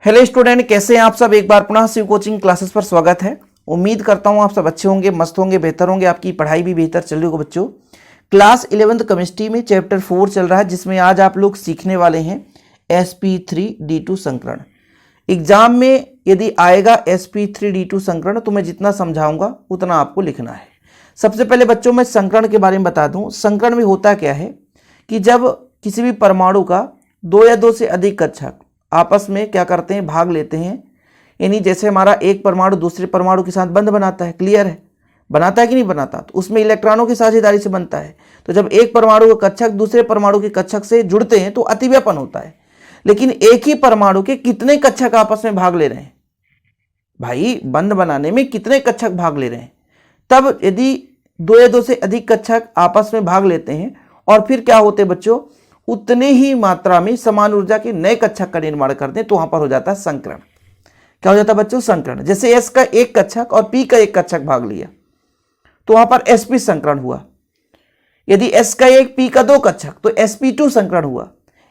Hello student, कैसे हैं आप सब। एक बार पुनः शिव कोचिंग क्लासेस पर स्वागत है। उम्मीद करता हूं आप सब अच्छे होंगे, मस्त होंगे, बेहतर होंगे, आपकी पढ़ाई भी बेहतर चल रही होगी। बच्चों, क्लास 11th केमिस्ट्री में चैप्टर 4 चल रहा है, जिसमें आज आप लोग सीखने वाले हैं sp3d2 संकरण। एग्जाम में यदि आएगा sp3d2 संकरण तो मैं जितना समझाऊंगा उतना आपको लिखना है। सबसे पहले बच्चों मैं संकरण के बारे में बता दूं। संकरण में होता क्या है कि जब किसी भी परमाणु का दो या दो से अधिक कक्षक आपस में क्या करते हैं, भाग लेते हैं। यानी जैसे हमारा एक परमाणु दूसरे परमाणु के साथ बंध बनाता है, क्लियर है, बनाता है कि नहीं बनाता, तो उसमें इलेक्ट्रॉनों की साझेदारी से बनता है। तो जब एक परमाणु का कक्षक दूसरे परमाणु के कक्षक से जुड़ते हैं तो अतिव्यापन होता है। लेकिन एक ही परमाणु के कितने कक्षक आपस में भाग ले रहे हैं, भाई बंध बनाने में कितने कक्षक भाग ले रहे हैं। तब यदि दो या दो से अधिक कक्षक आपस में भाग लेते हैं और फिर क्या होते हैं बच्चों, उतने ही मात्रा में समान ऊर्जा के नए कक्षक का निर्माण करते हैं, तो वहां पर हो जाता है संकरण। क्या हो जाता है बच्चों, संकरण। जैसे S का एक कक्षक और P का एक कक्षक भाग लिया तो वहां पर sp संकरण हुआ। यदि S का एक P का दो कक्षक तो sp2 संकरण हुआ।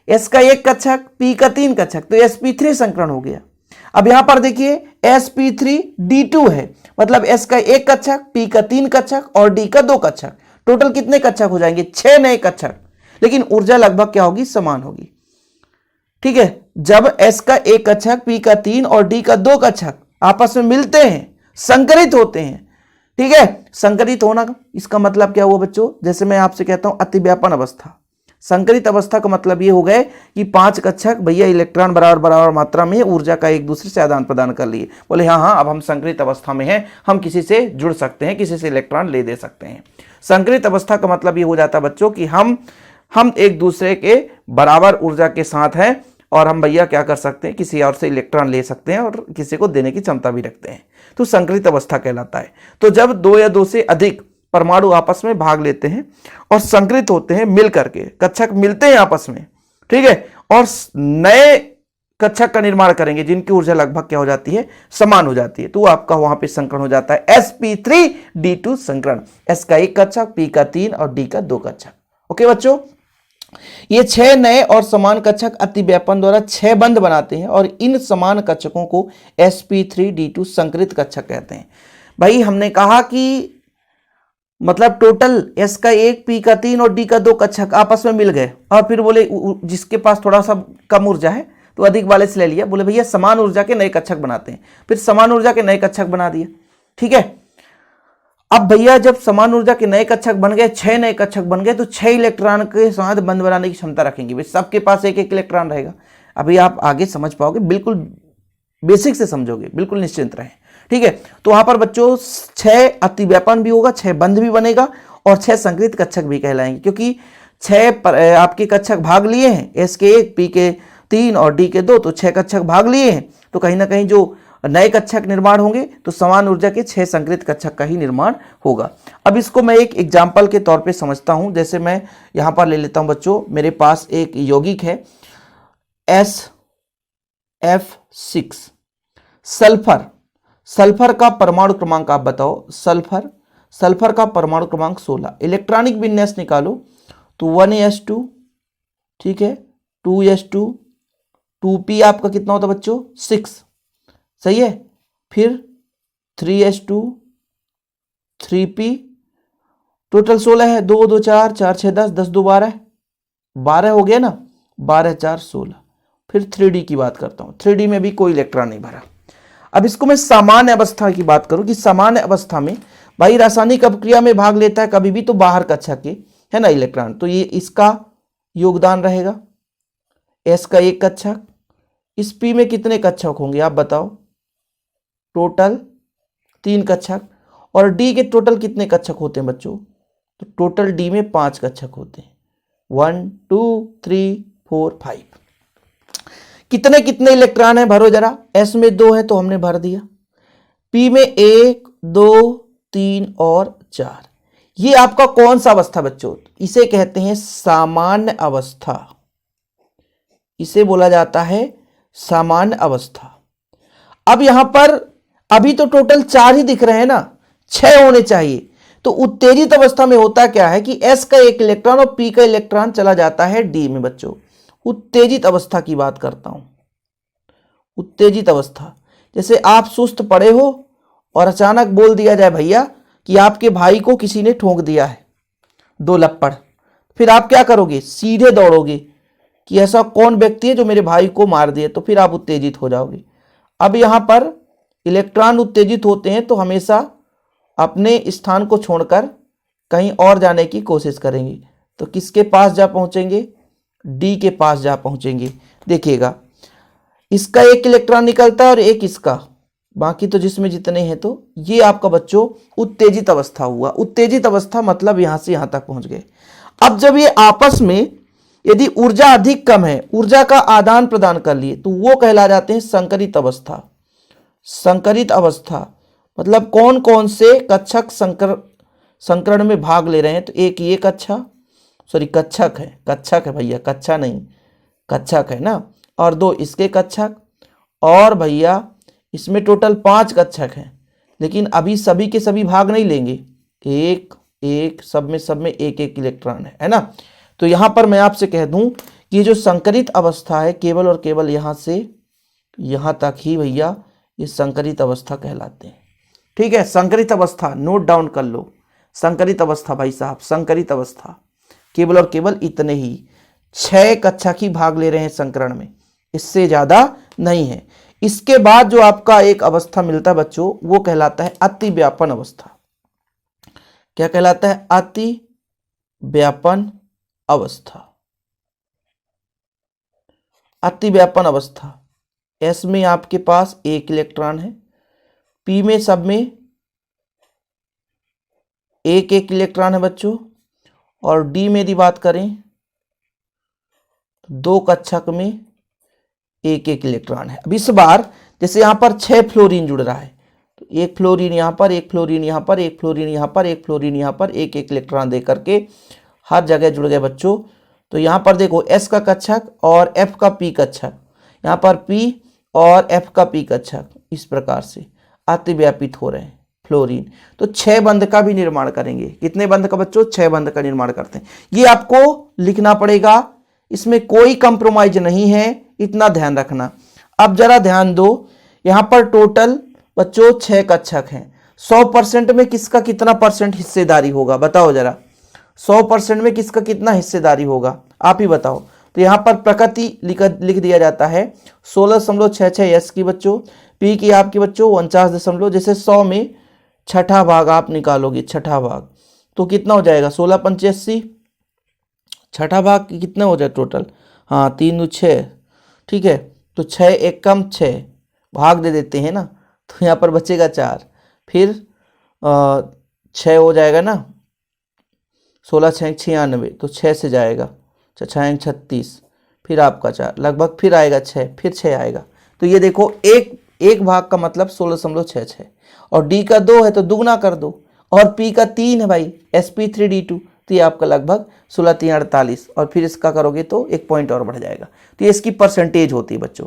S का एक कक्षक P का तीन कक्षक तो sp3 संकरण हो गया। अब यहां पर देखिए sp3d2 है, मतलब S का एक कक्षक, P का तीन कक्षक और D का दो कक्षक, टोटल कितने कक्षक हो जाएंगे, 6 नए कक्षक। लेकिन ऊर्जा लगभग क्या होगी, समान होगी। ठीक है, जब S का एक कक्षक, P का तीन और D का दो कक्षक आपस में मिलते हैं, संकरित होते हैं। ठीक है, संकरित होना इसका मतलब क्या हुआ बच्चों, जैसे मैं आपसे कहता हूं अतिव्यापन अवस्था। संकरित अवस्था का मतलब ये हो गए कि 5 कक्षक भैया इलेक्ट्रॉन बराबर बराबर मात्रा में ऊर्जा का एक दूसरे से आदान प्रदान कर लिए। बोले हाँ हाँ, अब हम संकरित अवस्था में हैं, हम किसी से जुड़ सकते हैं, किसी से इलेक्ट्रॉन ले दे सकते हैं। संकरित अवस्था का मतलब ये हो जाता है बच्चों कि हम एक दूसरे के बराबर ऊर्जा के साथ हैं और हम भैया क्या कर सकते हैं, किसी और से इलेक्ट्रॉन ले सकते हैं और किसी को देने की क्षमता भी रखते हैं, तो संकरित अवस्था कहलाता है। तो जब दो या दो से अधिक परमाणु आपस में भाग लेते हैं और संकरित होते हैं, मिल करके कक्षक मिलते हैं आपस में, ठीक है, और नए कक्षक का निर्माण करेंगे जिनकी ऊर्जा लगभग क्या हो जाती है, समान हो जाती है, तो आपका वहां पे संकरण हो जाता है sp3d2 संकरण। S का एक कक्षक, P का तीन और D का दो कक्षक। ओके बच्चों, ये 6 नए और समान कक्षक अतिव्यापन द्वारा 6 बंध बनाते हैं और इन समान कक्षकों को sp3d2 संकरित कक्षक कहते हैं। भाई हमने कहा कि मतलब टोटल S का एक, P का तीन और D का दो कक्षक आपस में मिल गए और फिर बोले जिसके पास थोड़ा सा कम ऊर्जा है तो अधिक वाले से ले लिया, बोले भैया समान ऊर्जा के नए कक्षक बनाते हैं, फिर समान ऊर्जा के नए कक्षक बना दिए। ठीक है, अब भैया जब समान ऊर्जा के नए कक्षक बन गए, 6 नए कक्षक बन गए, तो 6 इलेक्ट्रॉन के साथ बंध बनाने की क्षमता रखेंगे। भाई सबके पास एक एक इलेक्ट्रॉन रहेगा। अभी आप आगे समझ पाओगे, बिल्कुल बेसिक से समझोगे, बिल्कुल निश्चिंत रहें। ठीक है, तो वहां पर बच्चों 6 अतिव्यापन भी होगा, 6 बंध भी बनेगा और 6 संकरित कक्षक भी कहलाएंगे, क्योंकि 6 आपके कक्षक भाग लिए हैं, S के एक, P के तीन और D के दो, तो 6 कक्षक भाग लिए हैं, तो कहीं ना कहीं जो नए कक्षक निर्माण होंगे तो समान ऊर्जा के 6 संकरित कक्षक का ही निर्माण होगा। अब इसको मैं एक एग्जाम्पल के तौर पे समझता हूं। जैसे मैं यहां पर ले लेता हूं बच्चों, मेरे पास एक यौगिक है SF6 सल्फर। सल्फर का परमाणु क्रमांक आप बताओ। सल्फर का परमाणु क्रमांक 16। इलेक्ट्रॉनिक विन्यास निकालो तो 1s2, ठीक है, 2s2, 2p आपका कितना होता बच्चों, 6, सही है, फिर 3s2, 3p, टोटल 16 है, 2 2 4 4 6 10, 10 2 12, 12 हो गया ना, 12 4 16। फिर 3d की बात करता हूं, 3d में भी कोई इलेक्ट्रॉन नहीं भरा। अब इसको मैं सामान्य अवस्था की बात करूं कि सामान्य अवस्था में भाई रासायनिक अपक्रिया में भाग लेता है कभी भी तो बाहर कक्षक के, है ना, इलेक्ट्रॉन, तो ये इसका योगदान रहेगा। S का एक कक्षक, इस P में कितने कक्षक होंगे आप बताओ, टोटल 3 कक्षक, और D के टोटल कितने कक्षक होते हैं बच्चों, तो टोटल D में 5 कक्षक होते हैं, 1 2 3 4 5। कितने कितने इलेक्ट्रॉन है भरो जरा, S में 2 है तो हमने भर दिया, P में 1 2 3 और 4। ये आपका कौन सा अवस्था बच्चों, इसे कहते हैं सामान्य अवस्था, इसे बोला जाता है सामान्य अवस्था। अब यहां पर अभी तो टोटल 4 ही दिख रहे हैं ना, 6 होने चाहिए। तो उत्तेजित अवस्था में होता क्या है कि S का एक इलेक्ट्रॉन और P का इलेक्ट्रॉन चला जाता है D में बच्चों। उत्तेजित अवस्था की बात करता हूं, उत्तेजित अवस्था, जैसे आप सुस्त पड़े हो और अचानक बोल दिया जाए भैया कि आपके भाई को किसी ने ठोक दिया है 2 लप्पड़, फिर आप क्या करोगे? सीधे दौड़ोगे कि ऐसा कौन व्यक्ति है जो मेरे भाई को मार दिए, तो फिर आप उत्तेजित हो जाओगे। अब यहाँ पर इलेक्ट्रॉन उत्तेजित होते हैं तो हमेशा अपने स्थान को छोड़कर कहीं और जाने की कोशिश करेंगे, तो किसके पास जा पहुंचेंगे? डी के पास जा पहुंचेंगे। देखिएगा, इसका एक इलेक्ट्रॉन निकलता है और एक इसका, बाकी तो जिसमें जितने हैं, तो ये आपका बच्चों उत्तेजित अवस्था हुआ। उत्तेजित अवस्था मतलब यहां से यहां तक पहुंच गए। अब जब ये आपस में यदि ऊर्जा अधिक कम है, ऊर्जा का आदान प्रदान कर लिए, तो वो कहला जाते हैं संकरित अवस्था। संकरित अवस्था मतलब कौन कौन से कक्षक संकरण में भाग ले रहे हैं? तो एक ये कक्षक है भैया, कक्षा नहीं, कक्षक है ना, और 2 इसके कक्षक, और भैया इसमें टोटल 5 कक्षक हैं, लेकिन अभी सभी के सभी भाग नहीं लेंगे, एक सब में एक एक इलेक्ट्रॉन है ना। तो यहां पर मैं आपसे कह दूं कि ये जो संकरित अवस्था है, केवल और केवल यहां से यहां तक ही भैया ये संकरित अवस्था कहलाते हैं। ठीक है, संकरित अवस्था नोट डाउन कर लो। संकरित अवस्था भाई साहब, संकरित अवस्था केवल और केवल इतने ही 6 कक्षक ही भाग ले रहे हैं संकरण में, इससे ज्यादा नहीं है। इसके बाद जो आपका एक अवस्था मिलता है बच्चों, वो कहलाता है अति व्यापन अवस्था। क्या कहलाता है? अति व्यापन अवस्था। अति व्यापन अवस्था, एस में आपके पास 1 इलेक्ट्रॉन है, पी में सब में एक इलेक्ट्रॉन है बच्चों, और डी में यदि बात करें तो 2 कक्षक में एक इलेक्ट्रॉन है। अब इस बार जैसे यहां पर 6 फ्लोरीन जुड़ रहा है, तो 1 फ्लोरीन यहां पर, 1 फ्लोरीन यहां पर, 1 फ्लोरीन यहां पर, 1 फ्लोरीन यहां पर, एक इलेक्ट्रॉन दे करके हर जगह जुड़ गए बच्चों। तो यहां पर देखो एस का कक्षक और एफ का पी कक्षक, यहां पर पी और एफ का पी कक्षक इस प्रकार से अतिव्यापित हो रहे हैं फ्लोरीन। तो 6 बंध का भी निर्माण करेंगे। कितने बंध का बच्चों? 6 बंध का निर्माण करते हैं। ये आपको लिखना पड़ेगा, इसमें कोई कंप्रोमाइज नहीं है, इतना ध्यान रखना। अब जरा ध्यान दो, यहां पर टोटल बच्चों 6 कक्षक हैं। 100% में किसका कितना परसेंट हिस्सेदारी होगा? बताओ जरा, 100% में किसका कितना हिस्सेदारी होगा? आप ही बताओ। तो यहां पर प्रकृति लिख दिया जाता है 16.66 एस की बच्चों, पी की आपकी बच्चों 49, जैसे 100 में छठा भाग आप निकालोगे, छठा भाग तो कितना हो जाएगा? 16×85, छठा भाग कितना हो जाए टोटल? हाँ 3 दूनी 6, ठीक है। तो 6 एक कम 6 भाग दे देते हैं ना, तो यहाँ पर बचेगा 4, फिर 6 हो जाएगा ना, 16×6 96, तो 6 से जाएगा 6×6 36, फिर आपका 4 लगभग, फिर आएगा 6, फिर 6 आएगा। तो ये देखो एक भाग का मतलब 16.66, और डी का 2 है तो दुगना कर दो, और पी का 3 है भाई sp3d2, तो ये आपका लगभग 16×3 48, और फिर इसका करोगे तो 1 पॉइंट और बढ़ जाएगा। तो ये इसकी परसेंटेज होती है बच्चों।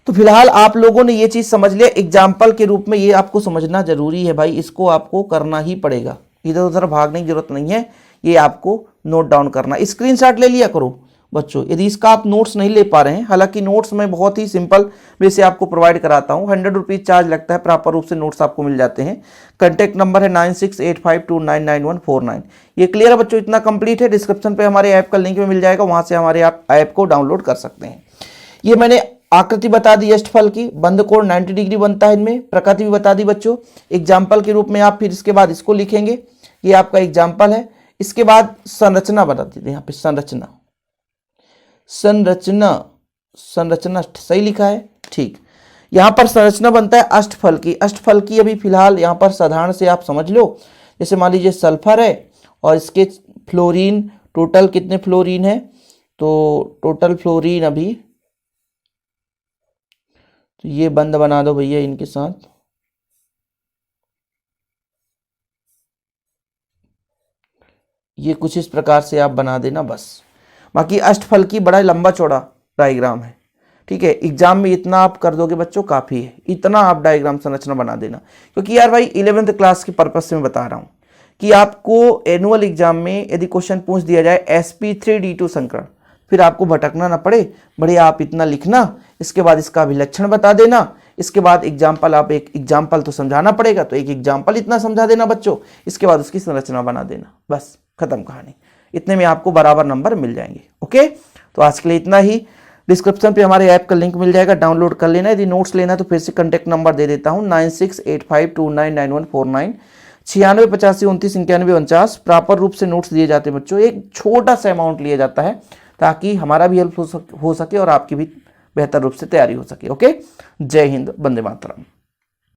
तो फिलहाल आप लोगों ने ये चीज़ समझ लिया, एग्जाम्पल के रूप में ये आपको समझना जरूरी है भाई, इसको आपको करना ही पड़ेगा, इधर उधर भागने की जरूरत नहीं है, ये आपको नोट डाउन करना। स्क्रीनशॉट ले लिया करो बच्चों, यदि इसका आप नोट्स नहीं ले पा रहे हैं, हालांकि नोट्स मैं बहुत ही सिंपल वे से आपको प्रोवाइड कराता हूं, 100 रुपीज़ चार्ज लगता है, प्रॉपर रूप से नोट्स आपको मिल जाते हैं। कॉन्टैक्ट नंबर है 9685299149। ये क्लियर है बच्चों, इतना कंप्लीट है। डिस्क्रिप्शन पे हमारे ऐप का लिंक में मिल जाएगा, वहां से हमारे आप ऐप को डाउनलोड कर सकते हैं। ये मैंने आकृति बता दी अष्टफल की, बंद कोण 90 डिग्री बनता है इनमें, प्रकृति भी बता दी बच्चों। एग्जाम्पल के रूप में आप फिर इसके बाद इसको लिखेंगे, ये आपका एग्जाम्पल है। इसके बाद संरचना बता दीजिए, यहाँ पे संरचना सही लिखा है, ठीक। यहां पर संरचना बनता है अष्टफल की। अष्टफल की अभी फिलहाल यहां पर साधारण से आप समझ लो, जैसे मान लीजिए सल्फर है और इसके फ्लोरीन, टोटल कितने फ्लोरीन है? तो टोटल फ्लोरीन अभी, तो ये बंद बना दो भैया इनके साथ, ये कुछ इस प्रकार से आप बना देना बस। बाकी अष्टफल की बड़ा लंबा चौड़ा डायग्राम है, ठीक है। एग्जाम में इतना आप कर दोगे बच्चों काफ़ी है, इतना आप डायग्राम संरचना बना देना, क्योंकि यार भाई 11th क्लास के पर्पज से मैं बता रहा हूँ कि आपको एनुअल एग्जाम में यदि क्वेश्चन पूछ दिया जाए sp3d2 संकरण, फिर आपको भटकना ना पड़े, बढ़िया आप इतना लिखना, इसके बाद इसका अभिलक्षण बता देना, इसके बाद एग्जाम्पल, आप एक एग्जाम्पल तो समझाना पड़ेगा तो एक एग्जाम्पल इतना समझा देना बच्चों, इसके बाद उसकी संरचना बना देना, बस खत्म कहानी। इतने में आपको बराबर नंबर मिल जाएंगे। ओके, तो आज के लिए इतना ही। डिस्क्रिप्शन पे हमारे ऐप का लिंक मिल जाएगा, डाउनलोड कर लेना। यदि नोट्स लेना तो फिर से कॉन्टैक्ट नंबर दे देता हूँ 9685299149, 9685299149। प्रॉपर रूप से नोट्स दिए जाते हैं बच्चों, एक छोटा सा अमाउंट लिया जाता है ताकि हमारा भी हेल्प हो सके और आपकी भी बेहतर रूप से तैयारी हो सके। ओके, जय हिंद, वंदे मातरम।